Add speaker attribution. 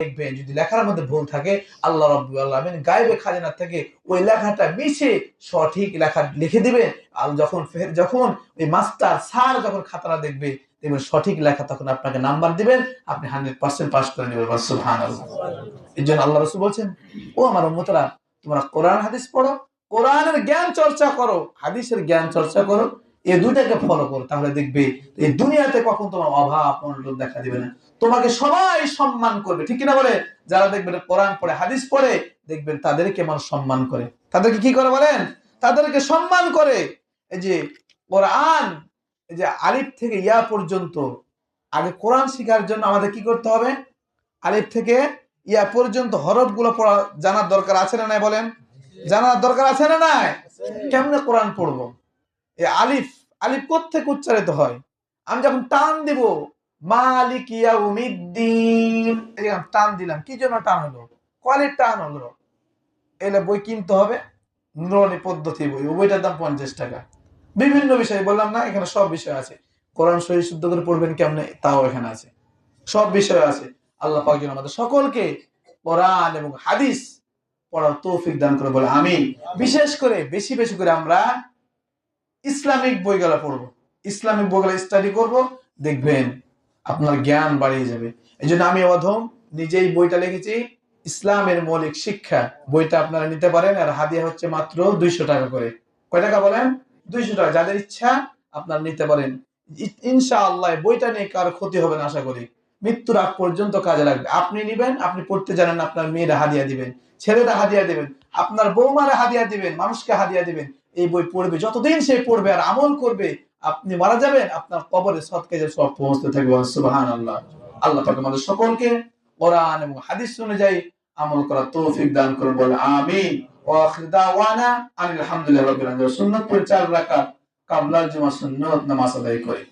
Speaker 1: দেখবেন যদি লেখার মধ্যে ভুল থাকে, আল্লাহ রাব্বুল আলামিন গায়েবে খাজানা থেকে ওই লেখাটা মিশে সঠিক লেখা লিখে দিবেন। আর যখন ওই মাস্টার স্যার যখন খাতাটা দেখবেন সঠিক লেখা, তখন আপনাকে নাম্বার দিবেন, আপনি 100% পাস করে নেবেন। সুবহানাল্লাহ। এই জন্য আল্লাহ রাসূল বলছেন, ও আমার উম্মতরা, তোমরা কোরআন হাদিস পড়ো, কোরআনের জ্ঞান চর্চা করো, হাদিসের জ্ঞান চর্চা করো, এই দুইটাকে ফলো করো, তাহলে দেখবে এই দুনিয়াতে কখন তোমার অভাব অনটন দেখা দিবে না, তোমাকে সবাই সম্মান করবে। ঠিক কিনা বলে? যারা দেখবেন কোরআন পড়ে হাদিস পড়ে, দেখবেন তাদেরকে মানুষ সম্মান করে। তাদেরকে কি করে বলেন? তাদেরকে সম্মান করে। এই যে কোরআন, এই যে আলিফ থেকে ইয়া পর্যন্ত, আগে কোরআন শেখার জন্য আমাদের কি করতে হবে? আলিফ থেকে ইয়া পর্যন্ত হরফগুলো পড়া জানার দরকার আছে না নাই? বলেন, জানার দরকার আছে না নাই? কেমনে কোরআন পড়বো? এই আলিফ, আলিফ কোত্থেকে উচ্চারিত হয়? আমি যখন টান দিব, মালিক ইয়াউমিদ্দিন, এরকম টান দিলাম, কি জন্য টান হলো? কোয়ালির টান হলো। এলে বই কিনতে হবে, নুরানি পদ্ধতি বই, ওই বইটার দাম 50 টাকা। বিভিন্ন বিষয় বললাম না, এখানে সব বিষয় আছে। কোরআন শরীফ শুদ্ধ করে পড়বেন কেমনে, তাও এখানে আছে, সব বিষয় আছে। আল্লাহ পাক যেন আমাদের সকলকে কোরআন এবং হাদিস পড়ার তৌফিক দান করে বলে আমিন। বিশেষ করে বেশি বেশি করে আমরা ইসলামিক বইগুলো পড়বো, ইসলামিক বইগুলো স্টাডি করব, দেখবেন আপনার জ্ঞান বাড়িয়ে যাবে। এই জন্য আমি অধম নিজেই বইটা লিখেছি, ইসলামের মৌলিক শিক্ষা। বইটা আপনারা নিতে পারেন, আর হাদিয়া হচ্ছে মাত্র 200 টাকা করে। কয় টাকা বলেন? 200 টাকা। যাদের ইচ্ছা আপনারা নিতে পারেন। ইনশাআল্লাহ বইটা নিয়ে কারো ক্ষতি হবে না, আশা করি। মৃত্যুর আগ পর্যন্ত কাজে লাগবে। আপনি নিবেন, আপনি পড়তে জানেন, আপনার মেয়েরা হাদিয়া দিবেন, ছেলেরা হাদিয়া দিবেন, আপনার বৌমারা হাদিয়া দিবেন, মানুষকে হাদিয়া দিবেন। এই বই পড়বে, যতদিন সে পড়বে আর আমল করবে, আপনি মারা যাবেন, আপনার কবরে সদকায়ে সব পৌঁছতে থাকবে। সুবহানাল্লাহ। আল্লাহ পাক আমাদের সকলকে কোরআন এবং হাদিস অনুযায়ী আমল করার তৌফিক দান করুন, বলে আমিন। ওয়া আখির দাওয়ানা আলহামদুলিল্লাহি রাব্বিল আলামিন। সুন্নাত পড়ে 4 রাকাত কাবলাল জুমা সুন্নাত নামাজ আদায় করি।